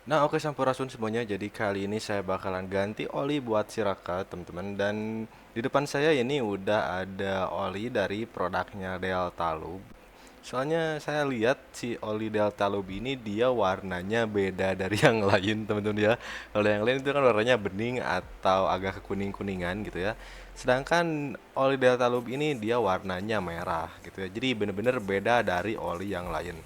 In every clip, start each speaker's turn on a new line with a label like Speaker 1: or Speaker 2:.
Speaker 1: Nah, oke Sampurasun semuanya. Jadi kali ini saya bakalan ganti oli buat Siraka, teman-teman. Dan di depan saya ini udah ada oli dari produknya Deltalube. Soalnya saya lihat si oli Deltalube ini dia warnanya beda dari yang lain, teman-teman ya. Kalau yang lain itu kan warnanya bening atau agak kekuning-kuningan gitu ya. Sedangkan oli Deltalube ini dia warnanya merah gitu ya. Jadi bener-bener beda dari oli yang lain.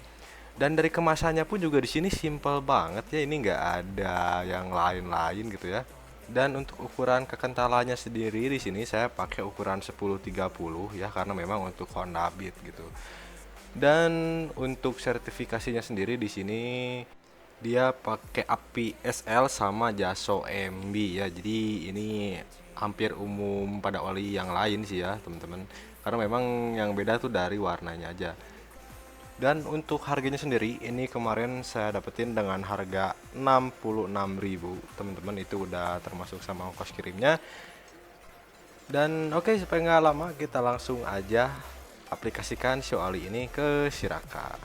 Speaker 1: Dan dari kemasannya pun juga di sini simple banget ya, ini nggak ada yang lain-lain gitu ya. Dan untuk ukuran kekentalannya sendiri di sini saya pakai ukuran 1030 ya, karena memang untuk Honda Beat gitu. Dan untuk sertifikasinya sendiri di sini dia pakai API SL sama Jaso MB ya. Jadi ini hampir umum pada oli yang lain sih ya, teman-teman. Karena memang yang beda tuh dari warnanya aja. Dan untuk harganya sendiri, ini kemarin saya dapetin dengan harga 66.000, teman-teman. Itu udah termasuk sama ongkos kirimnya. Dan oke, supaya nggak lama, kita langsung aja aplikasikan Xiaomi ini ke Siraka.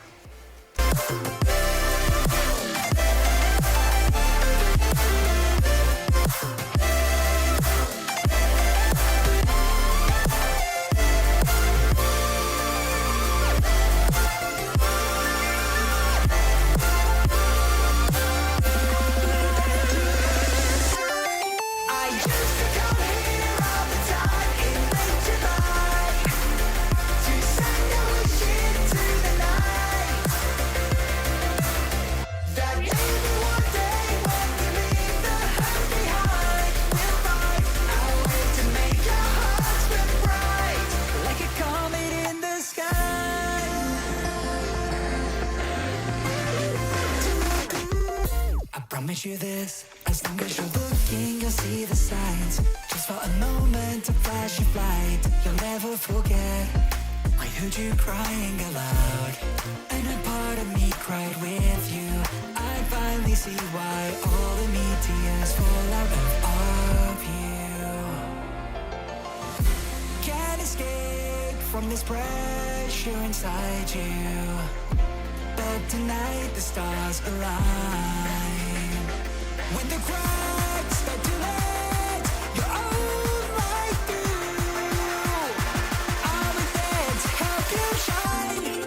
Speaker 2: I used to come here all the time in late July to send a wish into the night that maybe one day when we leave the hurt behind, we'll find a way to make your hearts burn bright like a comet in the sky. I promise you this, as long as you're looking, you'll see the signs. Just for a moment, a flash of light, you'll never forget. I heard you crying aloud, and a part of me cried with you. I finally see why all the meteors fall out of you. Can't escape from this pressure inside you, but tonight the stars align. When the cracks start to let your own light through, I'll be there to help you shine.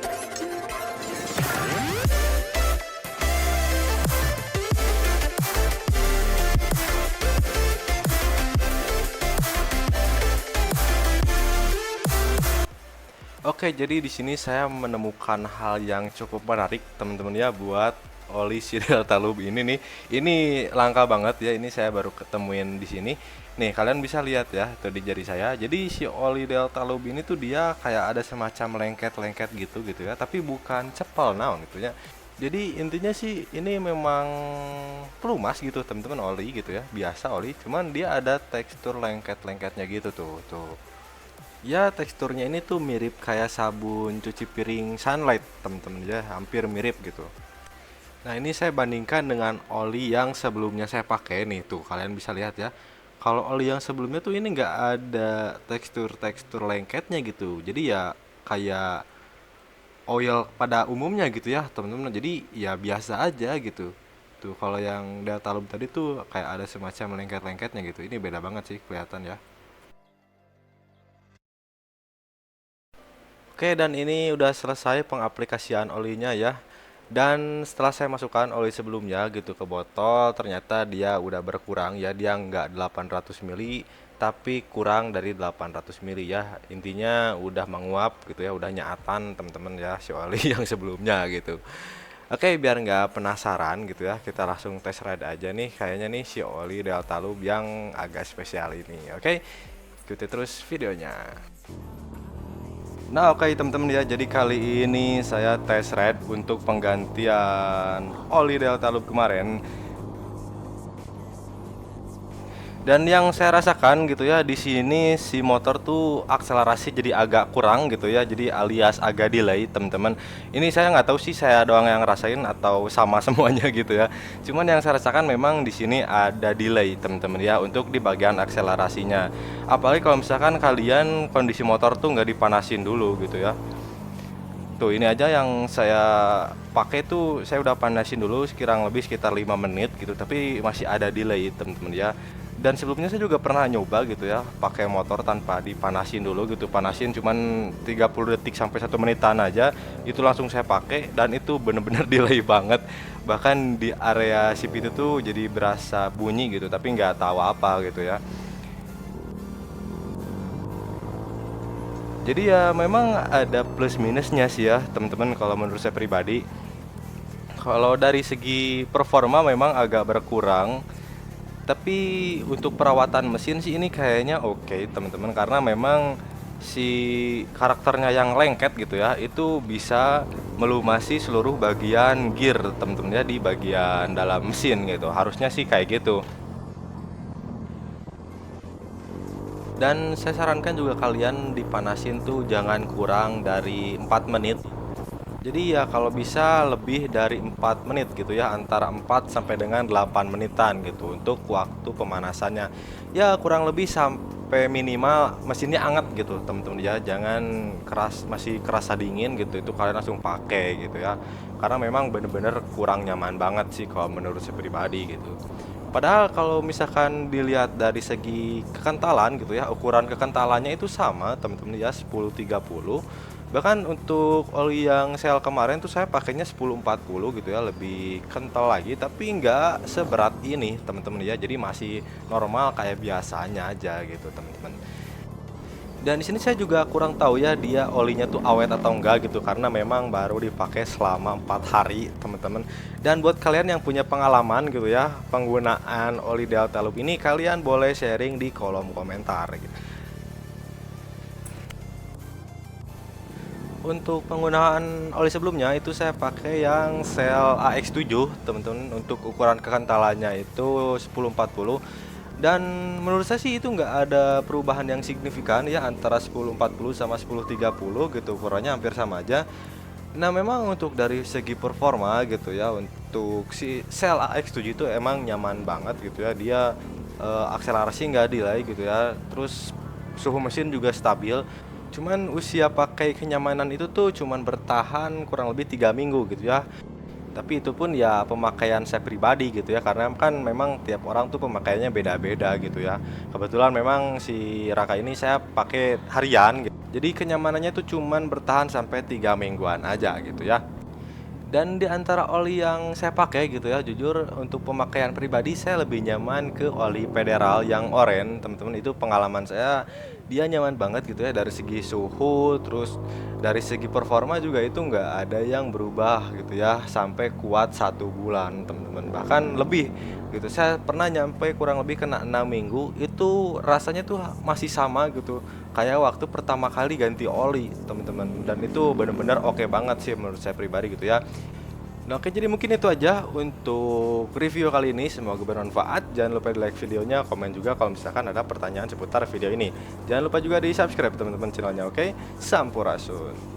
Speaker 1: Oke, jadi di sini saya menemukan hal yang cukup menarik, teman-teman ya, buat oli Serial Talub ini nih. Ini langka banget ya, ini saya baru ketemuin di sini. Nih, kalian bisa lihat ya, tuh di jari saya. Jadi si oli Delta Lube ini tuh dia kayak ada semacam lengket-lengket gitu ya, tapi bukan cepel naon gitu ya. Jadi intinya sih ini memang pelumas gitu, teman-teman, oli gitu ya, biasa oli, cuman dia ada tekstur lengket-lengketnya gitu tuh. Ya, teksturnya ini tuh mirip kayak sabun cuci piring Sunlight, teman-teman ya, hampir mirip gitu. Nah, ini saya bandingkan dengan oli yang sebelumnya saya pakai nih, tuh kalian bisa lihat ya. Kalau oli yang sebelumnya tuh ini nggak ada tekstur-tekstur lengketnya gitu. Jadi ya kayak oil pada umumnya gitu ya, teman-teman. Jadi ya biasa aja gitu. Tuh kalau yang Deltalum tadi tuh kayak ada semacam lengket-lengketnya gitu. Ini beda banget sih kelihatan ya. Oke, dan ini udah selesai pengaplikasian olinya ya. Dan setelah saya masukkan oli sebelumnya gitu ke botol, ternyata dia udah berkurang ya. Dia nggak 800 mili, tapi kurang dari 800 mili ya. Intinya udah menguap gitu ya, udah nyaatan teman-teman ya si oli yang sebelumnya gitu. Oke, biar nggak penasaran gitu ya, kita langsung tes ride aja nih. Kayaknya nih si oli Deltalube yang agak spesial ini. Oke, ikuti terus videonya. Nah, oke teman-teman ya, jadi kali ini saya tes ride untuk penggantian oli Deltalube kemarin. Dan yang saya rasakan gitu ya, di sini si motor tuh akselerasi jadi agak kurang gitu ya, jadi alias agak delay teman-teman. Ini saya nggak tahu sih saya doang yang ngerasain atau sama semuanya gitu ya. Cuman yang saya rasakan memang di sini ada delay teman-teman ya untuk di bagian akselerasinya. Apalagi kalau misalkan kalian kondisi motor tuh nggak dipanasin dulu gitu ya. Tuh ini aja yang saya pakai tuh saya udah panasin dulu kurang lebih sekitar 5 menit gitu, tapi masih ada delay teman-teman ya. Dan sebelumnya saya juga pernah nyoba gitu ya, pakai motor tanpa dipanasin dulu gitu, panasin cuman 30 detik sampai 1 menitan aja, itu langsung saya pakai dan itu bener-bener delay banget. Bahkan di area sip itu tuh jadi berasa bunyi gitu, tapi nggak tahu apa gitu ya. Jadi ya memang ada plus minusnya sih ya teman-teman kalau menurut saya pribadi. Kalau dari segi performa memang agak berkurang, tapi untuk perawatan mesin sih ini kayaknya oke teman-teman, karena memang si karakternya yang lengket gitu ya, itu bisa melumasi seluruh bagian gear teman-teman ya di bagian dalam mesin gitu. Harusnya sih kayak gitu. Dan saya sarankan juga kalian dipanasin tuh jangan kurang dari 4 menit. Jadi ya kalau bisa lebih dari 4 menit gitu ya, antara 4 sampai dengan 8 menitan gitu untuk waktu pemanasannya. Ya kurang lebih sampai minimal mesinnya hangat gitu teman-teman ya. Jangan keras, masih kerasa dingin gitu, itu kalian langsung pakai gitu ya. Karena memang bener-bener kurang nyaman banget sih kalau menurut saya pribadi gitu. Padahal kalau misalkan dilihat dari segi kekentalan gitu ya, ukuran kekentalannya itu sama teman-teman ya, 1030. Bahkan untuk oli yang sel kemarin tuh saya pakainya 1040 gitu ya, lebih kental lagi tapi nggak seberat ini teman-teman ya. Jadi masih normal kayak biasanya aja gitu teman-teman. Dan di sini saya juga kurang tahu ya dia olinya tuh awet atau enggak gitu, karena memang baru dipakai selama 4 hari teman-teman. Dan buat kalian yang punya pengalaman gitu ya penggunaan oli Delta Loop ini, kalian boleh sharing di kolom komentar gitu. Untuk penggunaan oli sebelumnya itu saya pakai yang sel AX7 teman-teman, untuk ukuran kekentalannya itu 1040. Dan menurut saya sih itu nggak ada perubahan yang signifikan ya antara 1040 sama 1030 gitu, ukurannya hampir sama aja. Nah memang untuk dari segi performa gitu ya, untuk si sel AX7 itu emang nyaman banget gitu ya. Dia akselerasi nggak delay gitu ya, terus suhu mesin juga stabil. Cuman usia pakai kenyamanan itu tuh cuman bertahan kurang lebih 3 minggu gitu ya. Tapi itu pun ya pemakaian saya pribadi gitu ya, karena kan memang tiap orang tuh pemakaiannya beda-beda gitu ya. Kebetulan memang si Raka ini saya pakai harian gitu. Jadi kenyamanannya tuh cuman bertahan sampai 3 mingguan aja gitu ya. Dan di antara oli yang saya pakai gitu ya, jujur untuk pemakaian pribadi saya lebih nyaman ke oli Federal yang oranye teman-teman. Itu pengalaman saya, dia nyaman banget gitu ya dari segi suhu, terus dari segi performa juga itu nggak ada yang berubah gitu ya, sampai kuat 1 bulan teman-teman, bahkan lebih gitu. Saya pernah nyampe kurang lebih kena 6 minggu, itu rasanya tuh masih sama gitu kayak waktu pertama kali ganti oli teman-teman. Dan itu bener-bener oke banget sih menurut saya pribadi gitu ya. Nah, oke, jadi mungkin itu aja untuk review kali ini, semoga bermanfaat. Jangan lupa di like videonya, komen juga kalau misalkan ada pertanyaan seputar video ini. Jangan lupa juga di subscribe teman-teman channelnya, oke? Sampurasun.